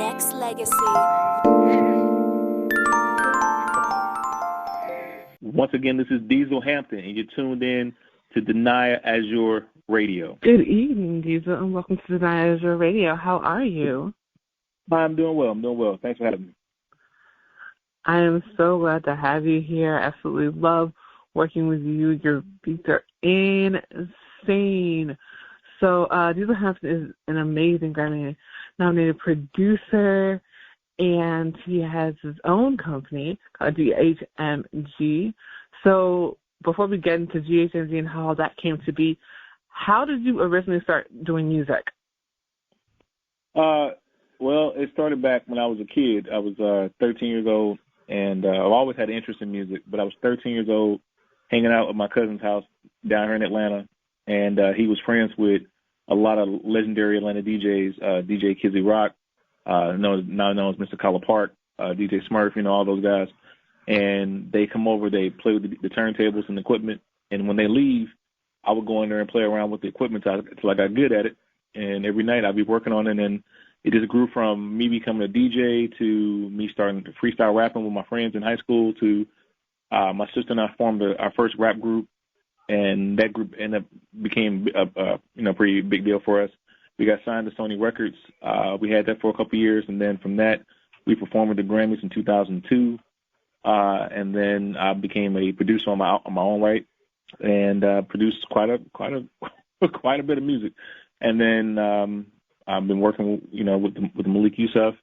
Next Legacy. Once again, this is Diesel Hampton, and you're tuned in to Danaya Azure Radio. Good evening, Diesel, and welcome to Danaya Azure Radio. How are you? I'm doing well. Thanks for having me. I am so glad to have you here. I absolutely love working with you. Your beats are insane. So Diesel Hampton is an amazing Grammy-nominated producer, and he has his own company called GHMG. So before we get into GHMG and how that came to be, how did you originally start doing music? Well, it started back when I was a kid. I was 13 years old, and I've always had an interest in music, but I was 13 years old hanging out at my cousin's house down here in Atlanta, and he was friends with a lot of legendary Atlanta DJs, DJ Kizzy Rock, now known as Mr. Collar Park, DJ Smurf, all those guys. And they come over, they play with the turntables and equipment, and when they leave, I would go in there and play around with the equipment until I got good at it. And every night I'd be working on it, and it just grew from me becoming a DJ to me starting to freestyle rapping with my friends in high school to my sister and I formed our first rap group, and that group became a pretty big deal for us. We got signed to Sony Records. We had that for a couple of years, and then from that we performed at the Grammys in 2002, and then I became a producer on my own right, and produced quite a bit of music. And then I've been working, with Malik Yusuf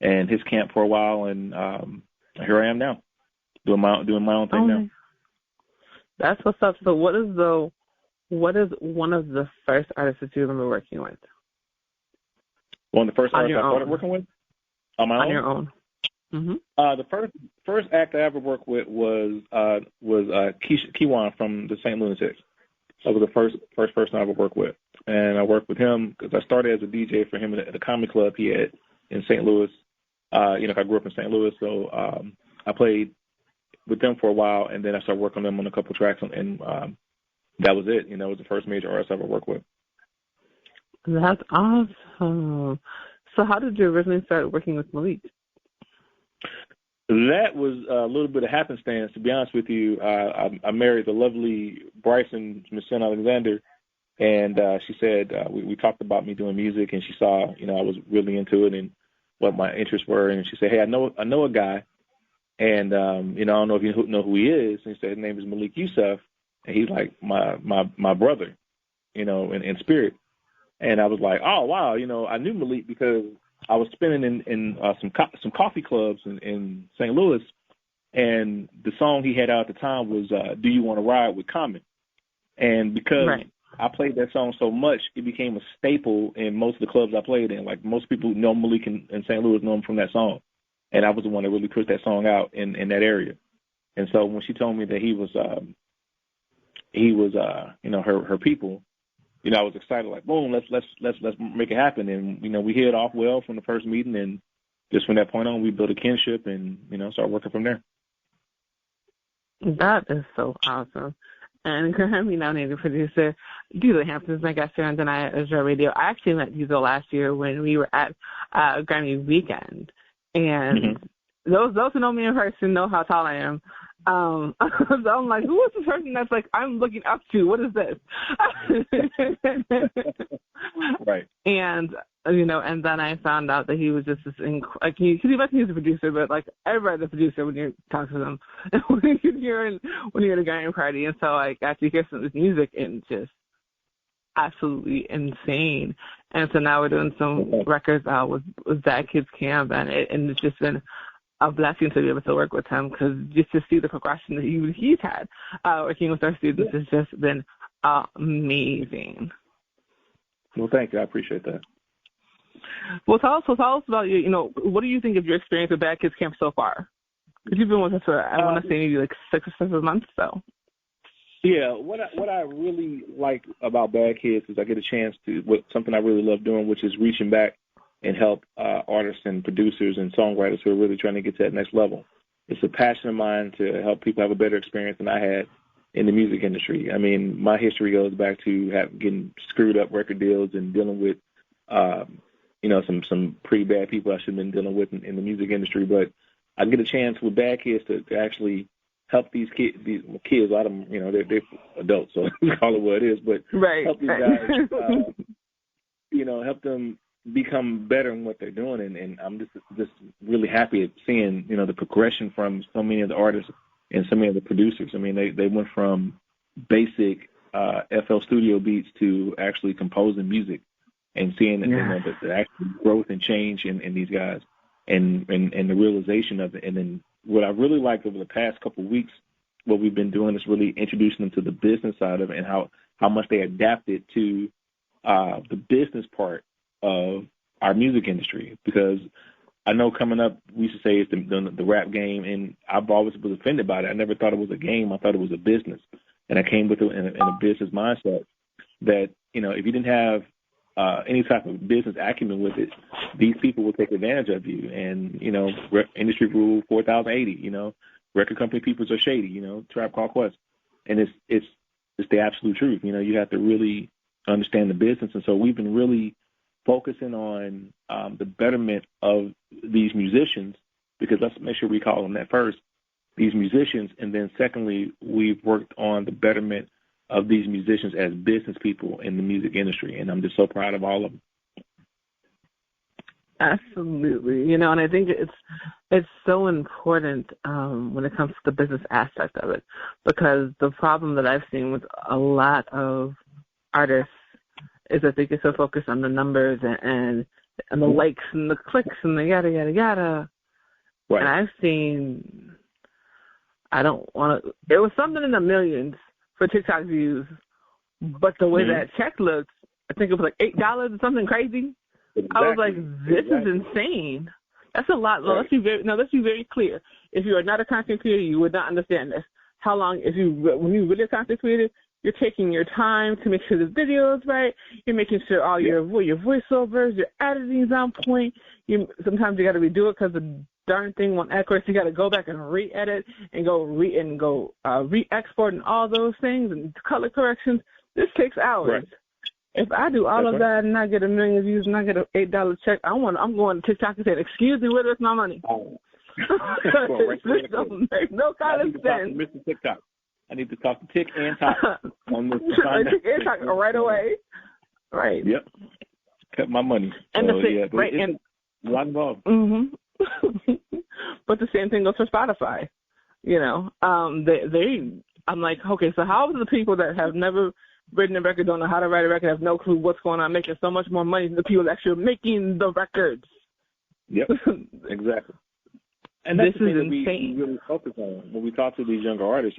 and his camp for a while, and here I am now, doing my own thing now. That's what's up. So what is one of the first artists that you remember working with? One of the first artists I started working with? On my own? On your own. Mm-hmm. The first act I ever worked with was Kiwan from the St. Louis Hicks. That was the first person I ever worked with. And I worked with him because I started as a DJ for him at a comedy club he had in St. Louis. I grew up in St. Louis, so I played with them for a while, and then I started working on them on a couple of tracks, and that was it. It was the first major artist I ever worked with. That's awesome. So how did you originally start working with Malik? That was a little bit of happenstance, to be honest with you. I married the lovely Bryson Miss Alexander, and she said we talked about me doing music, and she saw I was really into it and what my interests were, and she said, "Hey, I know a guy, and I don't know if you know who he is." And she said his name is Malik Yusuf, and he's like my brother, in spirit. And I was like, oh wow, I knew Malik because I was spinning in some coffee clubs in St. Louis, and the song he had out at the time was "Do You Want to Ride with Common?" And because I played that song so much, it became a staple in most of the clubs I played in. Like most people who know Malik in St. Louis know him from that song, and I was the one that really pushed that song out in that area. And so when she told me that he was her people, I was excited. Like, boom, let's make it happen. And we hit it off well from the first meeting, and just from that point on, we built a kinship, and started working from there. That is so awesome. And Grammy-nominated producer Diesel Hampton is my guest here on Danaya Azure Radio. I actually met Diesel last year when we were at Grammy weekend, and those who know me in person know how tall I am. So I'm like, who is this person that's like I'm looking up to? What is this? Right. And and then I found out that he was just this because he mentioned he's a producer, but like everybody's a producer when you talk to them, when you're at a Grammy party, and so I got to hear some of his music and just absolutely insane. And so now we're doing some records with That Kids Camp, and it's just been a blessing to be able to work with him, because just to see the progression that he's had working with our students has just been amazing. Well, thank you. I appreciate that. Well, tell us about what do you think of your experience with Bad Kids Camp so far? Because you've been with us for, I want to say, maybe like 6 or 7 months, so. Yeah, what I really like about Bad Kids is I get a chance to, something I really love doing, which is reaching back and help artists and producers and songwriters who are really trying to get to that next level. It's a passion of mine to help people have a better experience than I had in the music industry. I mean, my history goes back to getting screwed up record deals and dealing with, some pretty bad people I should have been dealing with in the music industry. But I get a chance with Bad Kids to actually help these kids. A lot of them, they're adults, so call it what it is. But help these guys, help them become better in what they're doing. And I'm just really happy at seeing, the progression from so many of the artists and so many of the producers. I mean, they went from basic FL Studio beats to actually composing music and seeing the actual growth and change in these guys and the realization of it. And then what I really liked over the past couple of weeks, what we've been doing is really introducing them to the business side of it and how much they adapted to the business part of our music industry. Because I know coming up, we used to say it's the rap game, and I've always was offended by it. I never thought it was a game. I thought it was a business. And I came with it in a business mindset that, if you didn't have any type of business acumen with it, these people will take advantage of you. And, industry rule 4080, record company people are shady, Tribe Called Quest. And it's the absolute truth. You have to really understand the business. And so we've been really focusing on the betterment of these musicians, because let's make sure we call them that first, these musicians. And then secondly, we've worked on the betterment of these musicians as business people in the music industry. And I'm just so proud of all of them. Absolutely. And I think it's so important when it comes to the business aspect of it, because the problem that I've seen with a lot of artists is that they get so focused on the numbers and the likes and the clicks and the yada, yada, yada. Right. And I've seen, it was something in the millions for TikTok views, but the way that check looks, I think it was like $8 or something crazy. Exactly. I was like, this is insane. That's a lot. Right. Let's be very clear. If you are not a content creator, you would not understand this. How long, when you really a content creator, you're taking your time to make sure the video is right. You're making sure all your voiceovers, your editing's on point. Sometimes you got to redo it because the darn thing won't act right. So you got to go back and re-edit and go re-export and all those things and color corrections. This takes hours. Right. If I do all of that and I get 1 million views and I get an $8 check, I'm going to TikTok and saying, "Excuse me, where's my money?" Oh. This don't make no kind of sense. Mr. TikTok. I need to talk to Tick and Talk on this. Tick and Talk right away. Right. Yep. Cut my money. And so, and a lot involved. Mm-hmm. But the same thing goes for Spotify. I'm like, okay, so how are the people that have never written a record, don't know how to write a record, have no clue what's going on, making so much more money than the people that actually making the records? Yep. Exactly. And that's the thing that we really focus on when we talk to these younger artists.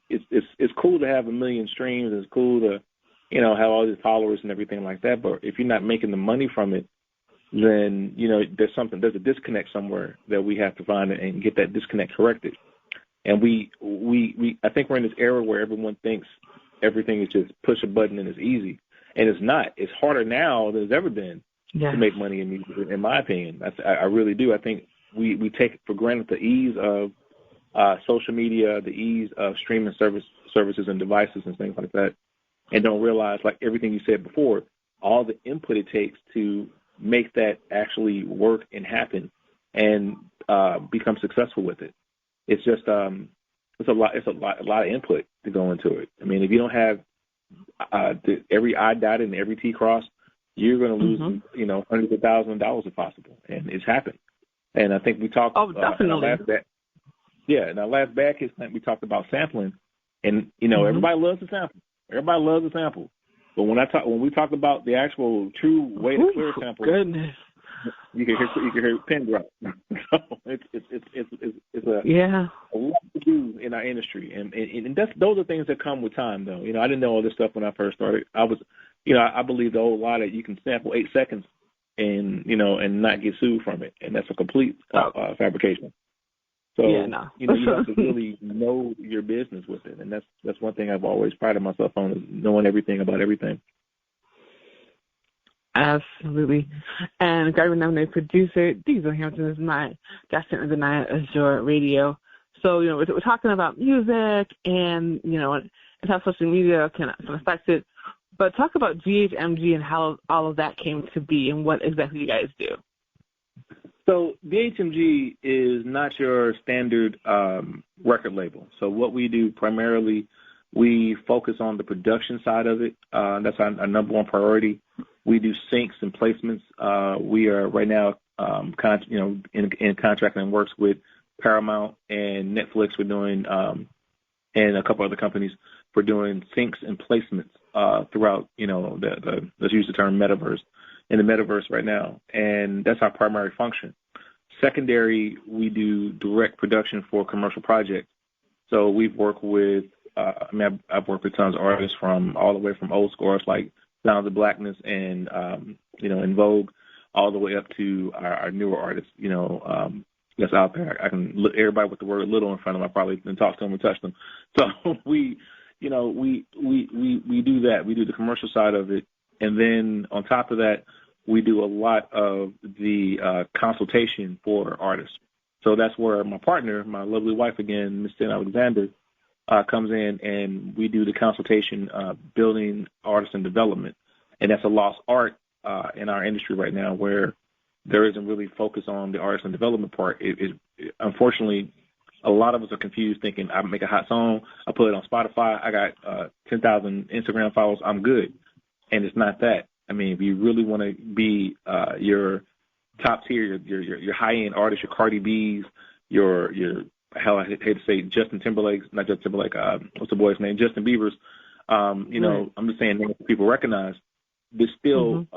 It's cool to have 1 million streams. It's cool to, have all these followers and everything like that. But if you're not making the money from it, then there's a disconnect somewhere that we have to find and get that disconnect corrected. And I think we're in this era where everyone thinks everything is just push a button and it's easy, and it's not. It's harder now than it's ever been to make money in music, in my opinion. I really do. I think we take for granted the ease of social media, the ease of streaming services and devices and things like that, and don't realize, like everything you said before, all the input it takes to make that actually work and happen and become successful with it. It's just it's a lot of input to go into it. I mean, if you don't have every I dotted and every T crossed, you're going to lose hundreds of thousands of dollars if possible, and it's happened. And I think we talked. Oh, definitely. In our last Bad Kids night, we talked about sampling, and everybody loves to sample. Everybody loves to sample, but when we talk about the actual true way to clear sample, goodness, you can hear pin drop. So it's a lot to do in our industry, and those are things that come with time, though. I didn't know all this stuff when I first started. I believe the whole lie that you can sample 8 seconds and not get sued from it, and that's a complete fabrication. So you have to really know your business with it, and that's one thing I've always prided myself on, is knowing everything about everything. Absolutely. And Grammy-nominated producer Diesel Hampton is my guest on Danaya Azure Radio. So we're talking about music and and how social media can affect it. But talk about DHMG and how all of that came to be and what exactly you guys do. So DHMG is not your standard record label. So what we do primarily, we focus on the production side of it. That's our number one priority. We do syncs and placements. We are right now, in contracting and works with Paramount and Netflix. We're doing, and a couple other companies for doing syncs and placements throughout, let's use the term metaverse, in the metaverse right now. And that's our primary function. Secondary, we do direct production for commercial projects. So we've worked with, I've worked with tons of artists from all the way from old school artists like Sounds of Blackness and, In Vogue, all the way up to our newer artists, that's out there. I can look everybody with the word little in front of them. I probably can talk to them and touch them. So we do that. We do the commercial side of it. And then on top of that, we do a lot of the consultation for artists. So that's where my partner, my lovely wife again, Ms. Danaya Alexander, comes in, and we do the consultation, building artists and development. And that's a lost art in our industry right now, where there isn't really focus on the artist and development part. Unfortunately, a lot of us are confused, thinking I make a hot song, I put it on Spotify, I got 10,000 Instagram followers, I'm good. And it's not that. I mean, if you really want to be your top tier, your high end artist, your Cardi B's, your hell, I hate to say Justin Timberlake's, not Justin Timberlake, what's the boy's name? Justin Bieber's. I'm just saying names that people recognize. There's still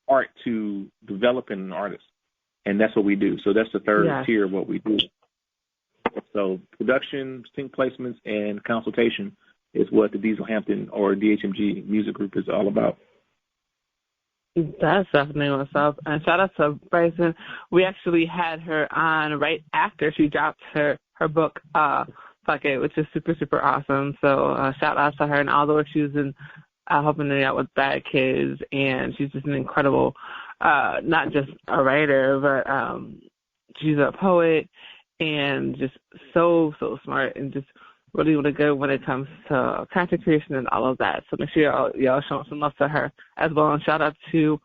art to developing an artist, and that's what we do. So that's the third tier of what we do. So production, sync placements, and consultation is what the Diesel Hampton or DHMG Music Group is all about. That's definitely what's up. And shout out to Bryson. We actually had her on right after she dropped her book, Fuck It, which is super, super awesome. So shout out to her and all the work she was in helping her out with Bad Kids. And she's just an incredible, not just a writer, but she's a poet and just so, so smart and just really, really good when it comes to content creation and all of that. So make sure y'all show some love to her as well. And shout out to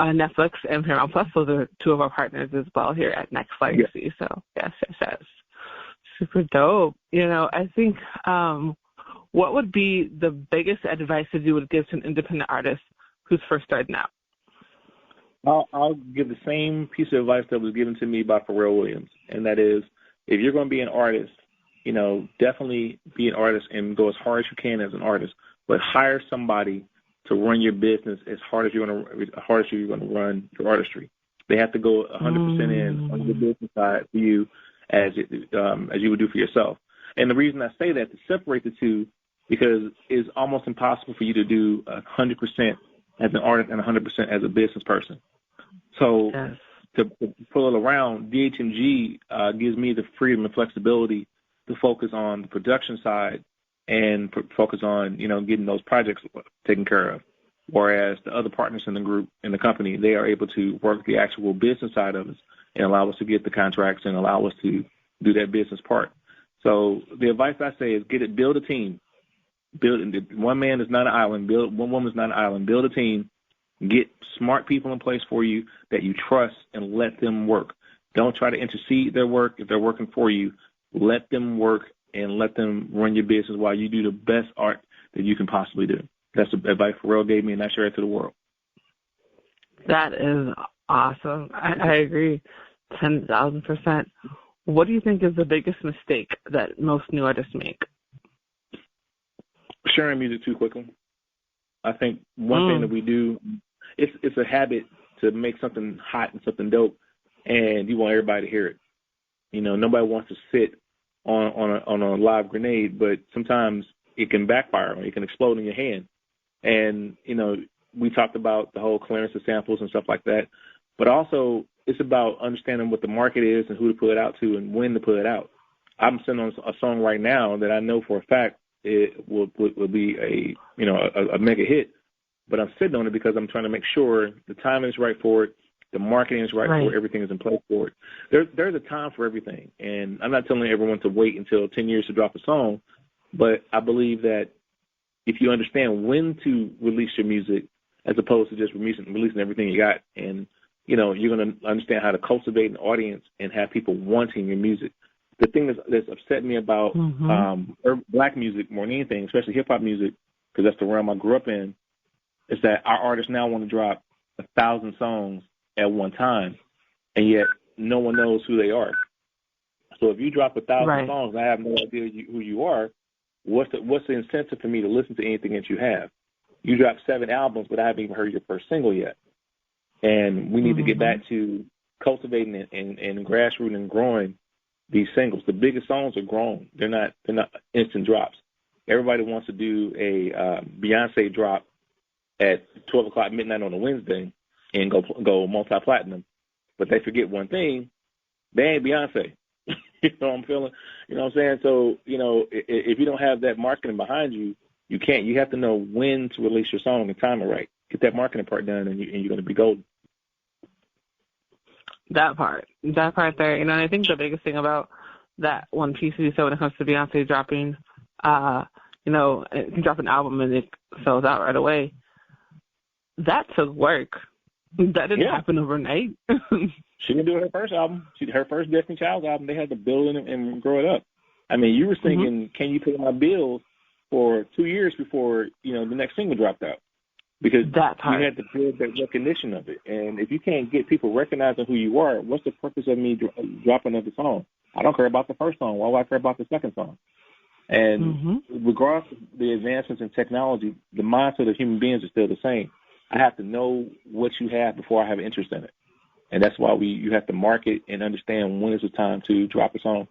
Netflix and Paramount Plus. Those are two of our partners as well here at Next Legacy. Yeah. So yes. Super dope. I think what would be the biggest advice that you would give to an independent artist who's first starting out? I'll give the same piece of advice that was given to me by Pharrell Williams, and that is, if you're going to be an artist, definitely be an artist and go as hard as you can as an artist, but hire somebody to run your business as hard as you're going to run your artistry. They have to go 100% in on the business side for you as you would do for yourself. And the reason I say that, to separate the two, because it's almost impossible for you to do 100% as an artist and 100% as a business person. So to pull it around, DHMG gives me the freedom and flexibility to focus on the production side and focus on, getting those projects taken care of. Whereas the other partners in the group, in the company, they are able to work the actual business side of us and allow us to get the contracts and allow us to do that business part. So the advice I say is build a team. One man is not an island. One woman is not an island. Build a team. Get smart people in place for you that you trust and let them work. Don't try to intercede their work. If they're working for you, let them work and let them run your business while you do the best art that you can possibly do. That's the advice Pharrell gave me, and I share it to the world. That is awesome. I agree 10,000%. What do you think is the biggest mistake that most new artists make? Sharing music too quickly. I think one thing that we do, it's a habit to make something hot and something dope, and you want everybody to hear it. Nobody wants to sit on a live grenade, but sometimes it can backfire or it can explode in your hand. And, we talked about the whole clearance of samples and stuff like that, but also it's about understanding what the market is and who to put it out to and when to put it out. I'm sitting on a song right now that I know for a fact it will be a mega hit, but I'm sitting on it because I'm trying to make sure the timing is right for it, the marketing is right for it, everything is in place for it. There's a time for everything, and I'm not telling everyone to wait until 10 years to drop a song, but I believe that if you understand when to release your music as opposed to just releasing everything you got. And, you know, you're going to understand how to cultivate an audience and have people wanting your music. The thing that's upset me about black music more than anything, especially hip-hop music, because that's the realm I grew up in, is that our artists now want to drop 1,000 songs at one time, and yet no one knows who they are. So if you drop 1,000 songs and I have no idea who you are, what's the incentive for me to listen to anything that you have? You dropped 7 albums, but I haven't even heard your first single yet. And we need to get back to cultivating and grassrooting and growing these singles. The biggest songs are grown. They're not instant drops. Everybody wants to do a Beyonce drop at 12 o'clock midnight on a Wednesday and go multi-platinum. But they forget one thing. They ain't Beyonce. You know what I'm feeling? You know what I'm saying? So, you know, if you don't have that marketing behind you, you can't. You have to know when to release your song and time it right. Get that marketing part done, and you're going to be golden. That part there. You know, and I think the biggest thing about that one piece you said when it comes to Beyonce dropping, you know, it can drop an album and it sells out right away. That took work. That didn't happen overnight. She didn't do her first album. Her first Destiny Child's album, they had to build it and grow it up. I mean, you were singing Can You Pay My Bills for 2 years before, you know, the next single dropped out. Because you had to build that recognition of it. And if you can't get people recognizing who you are, what's the purpose of me dropping another song? I don't care about the first song. Why would I care about the second song? And regardless of the advancements in technology, the mindset of human beings is still the same. I have to know what you have before I have an interest in it. And that's why you have to market and understand when is the time to drop a song.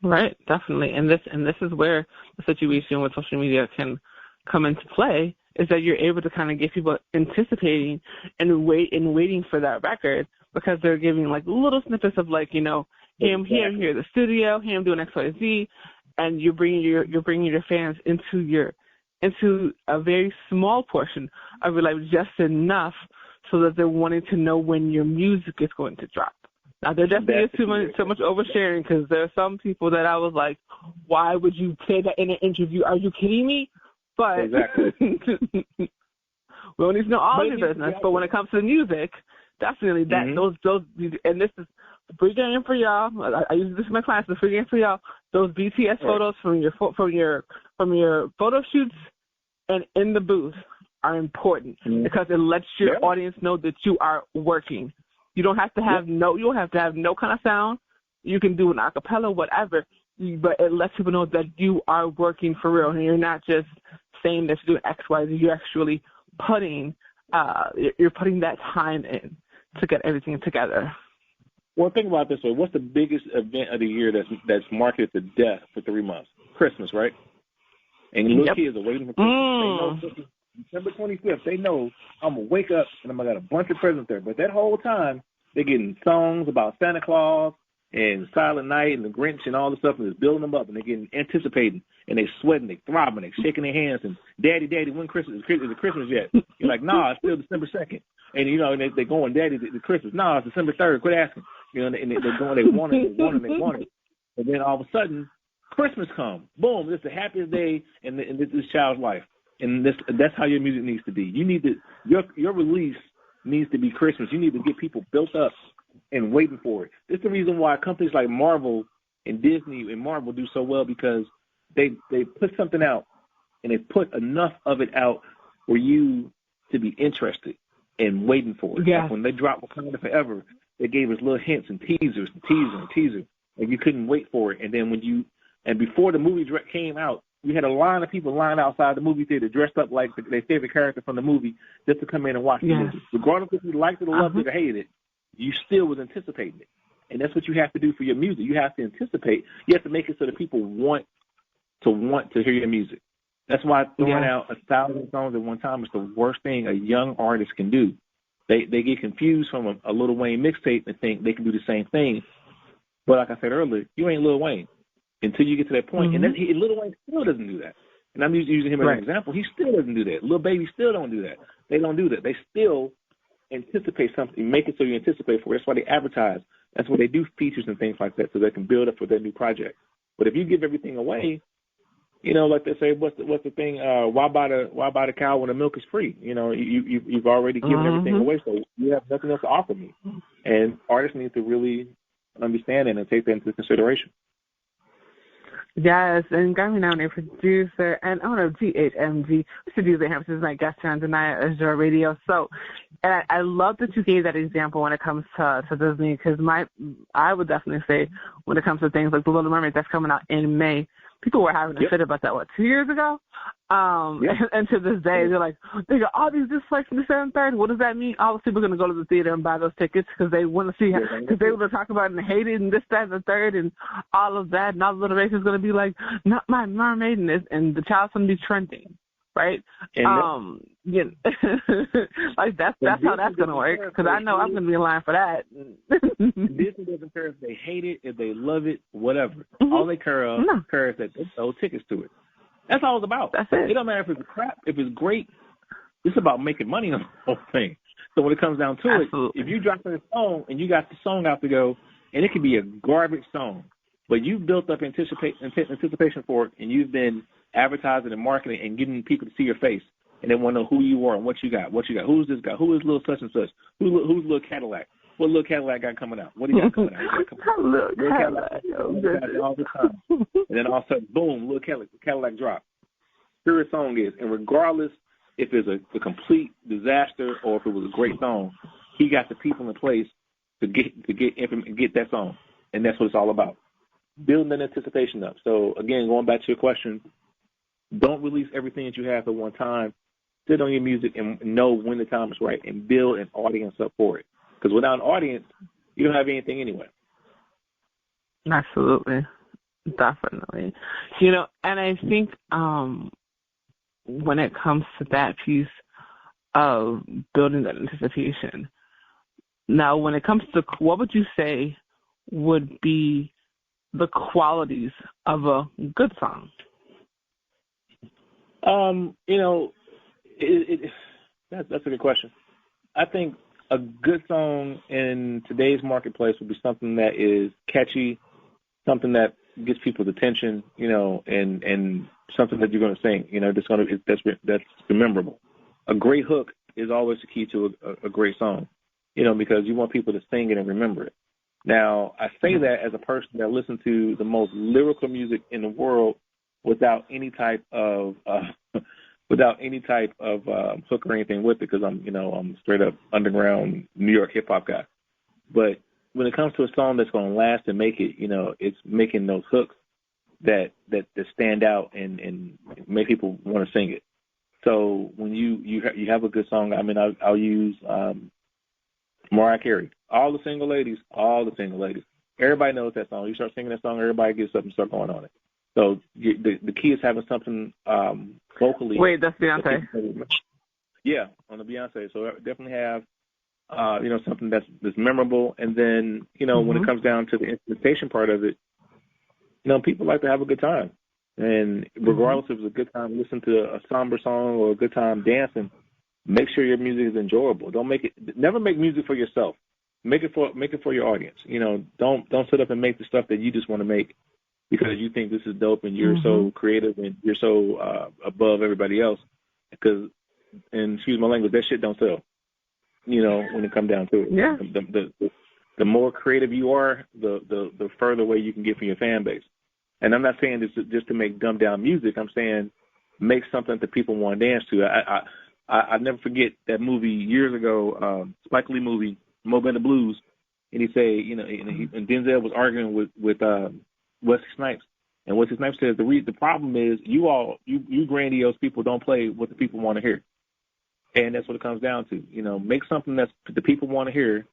Right, definitely. And this is where the situation with social media can come into play, is that you're able to kind of get people anticipating and waiting for that record, because they're giving like little snippets of, like, you know, hey, I'm here at the studio, hey, I'm doing X, Y, Z, and you're bringing your fans into a very small portion of your life, just enough so that they're wanting to know when your music is going to drop. Now, there definitely is too much oversharing, because there are some people that I was like, why would you say that in an interview? Are you kidding me? But exactly. We don't need to know all of your business. But when it comes to music, definitely those and this is free game for y'all. I use this in my class. The free game for y'all. Those BTS photos from your photo shoots and in the booth are important, because it lets your audience know that you are working. You don't have to have no kind of sound. You can do an acapella, whatever, but it lets people know that you are working for real, and you're not just saying that you're doing X, Y, Z. You're actually putting that time in to get everything together. Well, think about it this way. What's the biggest event of the year that's marketed to death for 3 months? Christmas, right? And little kids are waiting for Christmas. They know December 25th, they know I'm going to wake up and I'm going to got a bunch of presents there. But that whole time, they're getting songs about Santa Claus and Silent Night and the Grinch and all this stuff, and it's building them up, and they're getting anticipating, and they're sweating, they're throbbing, they're shaking their hands, and Daddy, when Christmas? Is it Christmas yet? You're like, nah, it's still December 2nd. And, you know, and they're going, Daddy, it's Christmas. Nah, it's December 3rd. Quit asking. You know, and they're going, they want it. And then all of a sudden, Christmas comes. Boom, this is the happiest day in this child's life. And that's how your music needs to be. You need to your release needs to be Christmas. You need to get people built up and waiting for it. This is the reason why companies like Marvel and Disney and Marvel do so well, because they put something out and they put enough of it out for you to be interested and waiting for it. Yeah. Like when they dropped Wakanda Forever, they gave us little hints and teasers, and you couldn't wait for it. And then before the movie came out, we had a line of people lined outside the movie theater dressed up like their favorite character from the movie just to come in and watch the movie. Regardless if you liked it or loved it or hated it, you still was anticipating it. And that's what you have to do for your music. You have to anticipate. You have to make it so that people want to hear your music. That's why throwing out 1,000 songs at one time is the worst thing a young artist can do. They get confused from a Lil Wayne mixtape and think they can do the same thing. But like I said earlier, you ain't Lil Wayne until you get to that point. And Lil Wayne still doesn't do that. And I'm using him as an example. He still doesn't do that. Lil Baby still don't do that. They don't do that. They still anticipate something, make it so you anticipate for it. That's why they advertise. That's why they do features and things like that, so they can build up for their new project. But if you give everything away, like they say, what's the thing? Why buy the cow when the milk is free? You've already given everything away, so you have nothing else to offer me. And artists need to really understand it and take that into consideration. Yes, and Grammy nominated producer and owner of GHMG. We should do the Hampton is my guest here on Danaya Azure Radio. So, and I love that you gave that example when it comes to Disney, because I would definitely say when it comes to things like The Little Mermaid that's coming out in May, people were having a fit about that, 2 years ago? And to this day, they're like, they got all these dislikes from the 7:30. What does that mean? All those people are going to go to the theater and buy those tickets because they want to see, because they were talking about it and hate it and this, that, and the third and all of that. And all the little races going to be like, not my mermaid, and the child's going to be trending, right? Like that's how that's going to work, because I know I'm going to be in line for that. Disney doesn't care if they hate it, if they love it, whatever. All they care is that they sell tickets to it. That's all it's about. That's it. It don't matter if it's crap, if it's great. It's about making money on the whole thing. So when it comes down to it, if you drop a song and you got the song out to go, and it could be a garbage song, but you've built up anticipation for it, and you've been advertising and marketing and getting people to see your face, and they want to know who you are and what you got. Who's this guy? Who is little such and such? Who's little Cadillac? What little Cadillac got coming out? What do you got coming out? Little Cadillac. All the time. And then all of a sudden, boom, little Cadillac drop. Here a song is, and regardless if it's a complete disaster or if it was a great song, he got the people in place to get that song, and that's what it's all about. Building that anticipation up. So again, going back to your question, don't release everything that you have at one time. Sit on your music and know when the time is right, and build an audience up for it. Because without an audience, you don't have anything anyway. Absolutely. Definitely. And I think when it comes to that piece of building that anticipation, now when it comes to, what would you say would be the qualities of a good song? That's a good question. I think a good song in today's marketplace would be something that is catchy, something that gets people's attention, and something that you're going to sing, that's memorable. A great hook is always the key to a great song, because you want people to sing it and remember it. Now, I say that as a person that listens to the most lyrical music in the world without any type of hook or anything with it, because I'm straight up underground New York hip hop guy. But when it comes to a song that's going to last and make it, it's making those hooks that stand out and make people want to sing it. So when you have a good song, I'll use Mariah Carey. All the single ladies. Everybody knows that song. You start singing that song, everybody gets up and start going on it. So the key is having something vocally. Wait, that's Beyonce. Yeah, on the Beyonce. So definitely have something that's memorable. And then when it comes down to the instrumentation part of it, people like to have a good time. And regardless if it's a good time listening to a somber song or a good time dancing, make sure your music is enjoyable. Never make music for yourself. Make it for your audience. Don't sit up and make the stuff that you just want to make because you think this is dope and you're so creative and you're so above everybody else. Because, and excuse my language, that shit don't sell. When it comes down to it. Yeah. The more creative you are, the further away you can get from your fan base. And I'm not saying this just to make dumbed down music. I'm saying make something that people want to dance to. I never forget that movie years ago, Spike Lee movie, Mo Better Blues, and he say, and Denzel was arguing with Wesley Snipes, and Wesley Snipes says the problem is you grandiose people don't play what the people want to hear, and that's what it comes down to. Make something that the people want to hear,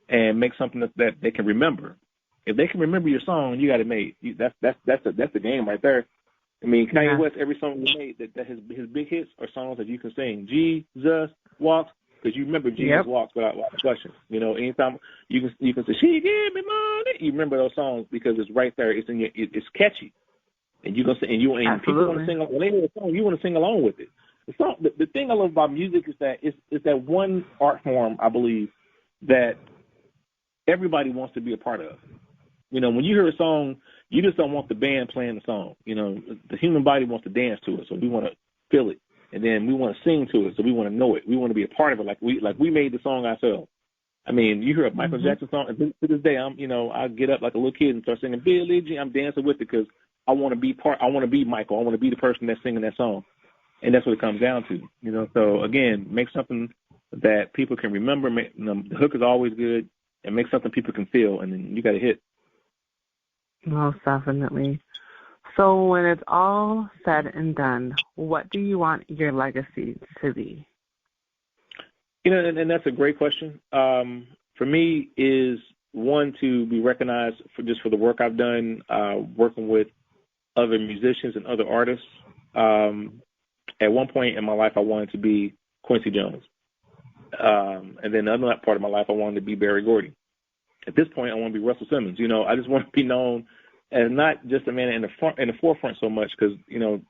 and make something that they can remember. If they can remember your song, you got it made. That's the game right there. Kanye West, every song he made, that his big hits are songs that you can sing. Jesus Walks, because you remember Jesus Walks without question. Anytime you can say, she give me money, you remember those songs because it's right there. It's it's catchy, and you can sing. And people want to sing. When they hear a song, you want to sing along with it. The thing I love about music is that it's that one art form, I believe, that everybody wants to be a part of. When you hear a song, You just don't want the band playing the song. You know, the human body wants to dance to it, so we want to feel it, and then we want to sing to it, so we want to know it. We want to be a part of it, like we made the song ourselves. I mean, you hear a Michael Jackson song, and to this day, I get up like a little kid and start singing Billie Jean. I'm dancing with it because I want to be I want to be Michael. I want to be the person that's singing that song, and that's what it comes down to. You know, so again, make something that people can remember. The hook is always good, and make something people can feel, and then you got a hit. Most definitely. So when it's all said and done, what do you want your legacy to be? You know, and that's a great question. For me, is one, to be recognized for the work I've done, working with other musicians and other artists. At one point in my life, I wanted to be Quincy Jones. And then the other part of my life, I wanted to be Berry Gordy. At this point, I want to be Russell Simmons. You know, I just want to be known as not just a man in the forefront so much, because, you know,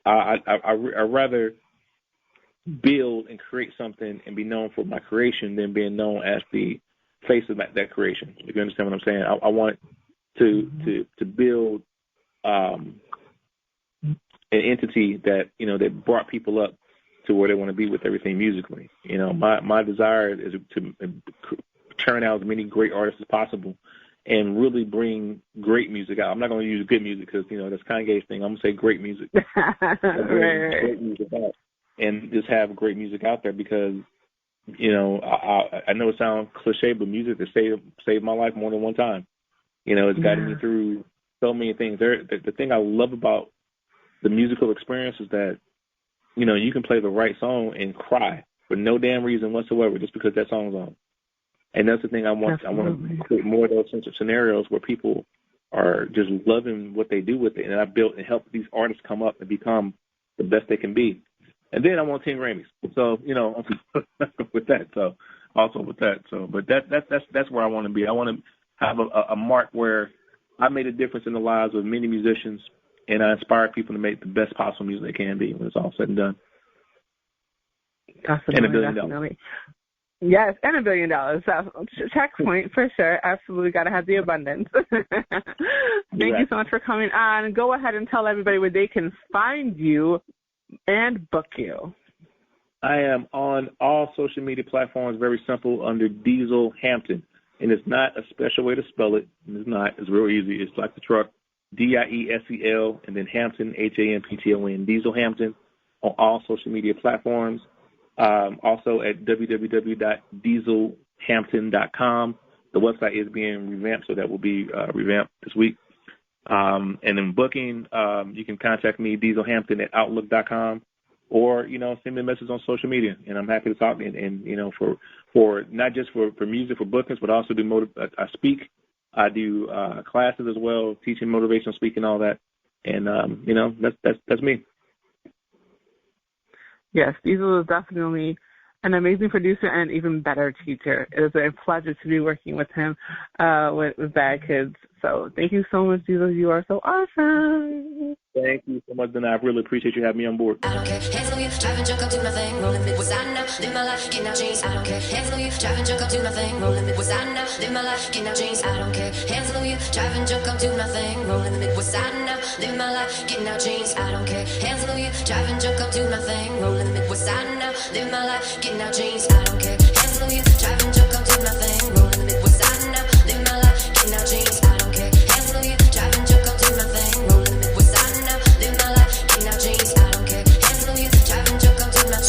I rather build and create something and be known for my creation than being known as the face of that creation. If you understand what I'm saying, I want to build an entity that, you know, that brought people up to where they want to be with everything musically. You know, my desire is to turn out as many great artists as possible and really bring great music out. I'm not going to use good music because, you know, that's Kanye's thing. I'm going to say great music. Great music out. And just have great music out there because, you know, I know it sounds cliche, but music has saved my life more than one time. You know, it's gotten me through so many things. The thing I love about the musical experience is that, you know, you can play the right song and cry for no damn reason whatsoever just because that song's on. And that's the thing I want. Absolutely. I want to create more of those sorts of scenarios where people are just loving what they do with it. And I built and helped these artists come up and become the best they can be. And then I want 10 Grammys. So, you know, with that. So, also with that. So, but that's where I want to be. I want to have a mark where I made a difference in the lives of many musicians, and I inspire people to make the best possible music they can be when it's all said and done. Definitely, and $1 billion. Definitely. Yes, and $1 billion. So, checkpoint for sure. Absolutely got to have the abundance. Thank you so much for coming on. Go ahead and tell everybody where they can find you and book you. I am on all social media platforms, very simple, under Diesel Hampton. And it's not a special way to spell it. It's not. It's real easy. It's like the truck, Diesel, and then Hampton, Hampton, Diesel Hampton, on all social media platforms. Also at www.dieselhampton.com. The website is being revamped, so that will be revamped this week. And then booking, you can contact me, dieselhampton at outlook.com, or, you know, send me a message on social media, and I'm happy to talk. And you know, for not just for music, for bookings, but also I speak. I do classes as well, teaching motivational speaking, all that. And, you know, that's me. Yes, Diesel is definitely an amazing producer and even better teacher. It is a pleasure to be working with him with Bad Kids. So thank you so much, Diesel. You are so awesome. Thank you so much, Danaya. I really appreciate you having me on board. I don't care. Hands on you, driving drunk, up to my thing. Rolling mid, what's I now? Live my life, getting out jeans. I don't care. Hands on you, driving drunk, up to my thing. Rolling mid, what's I now? Live my life, getting out jeans. I don't care. Hands on you, driving drunk, up to my thing. Rolling mid, what's I now? Live my life, getting out jeans. I don't care. Hands on you, driving drunk, up to my thing. Rolling mid, what's I now? Live my life, getting out jeans. I don't care. Hands on you, driving drunk, up to my thing. Rolling mid, what's I now? Live my life, getting out jeans. I don't care. Hands on you, driving drunk, up to my thing. Rolling mid, what's I now? Live my life, getting out jeans. I don't care. Hands on you, driving drunk, up to my thing.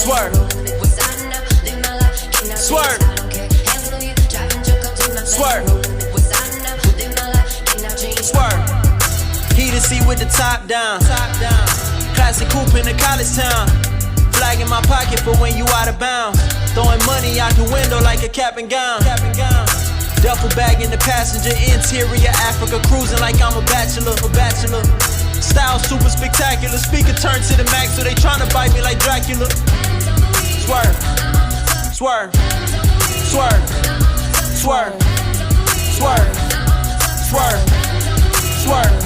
Swerve. Rolling mid, what's I now? Live my life, getting out jeans. Swerve. I don't care. Hands on you, driving drunk, up to my thing. Swerve. Rolling mid, what's I now? Live my life, getting out jeans. Swerve. Heated seat with the top down. Classic coupe in the college town. Flag in my pocket for when you out of bounds. Throwing money out the window like a cap and gown. Duffel bag in the passenger, interior Africa, cruising like I'm a bachelor. Style super spectacular, speaker turned to the max, so they tryna bite me like Dracula. Swerve, swerve, swerve, swerve, swerve, swerve, swerve.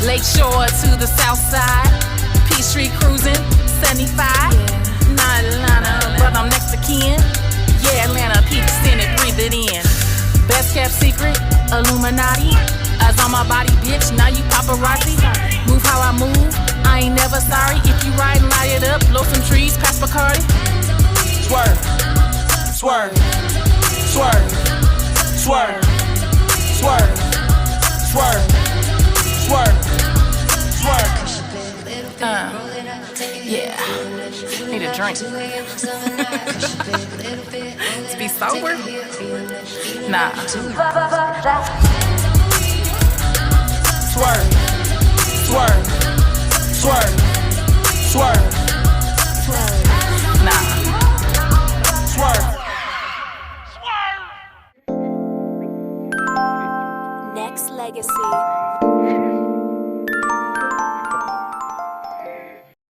Lakeshore to the south side, Peachtree cruising, 75. Not Atlanta, but I'm next to kin. Yeah, Atlanta, peep, send it, breathe it in. Best kept secret, Illuminati. on my body, bitch, now you paparazzi. Move how I move, I ain't never sorry. If you ride and light it up, blow some trees, pass Bacardi. Swerve, swerve, swerve, swerve, swerve, swerve, swerve, swerve. Yeah, need a drink. To be sober? Nah. Swerve, swerve, swerve, swerve,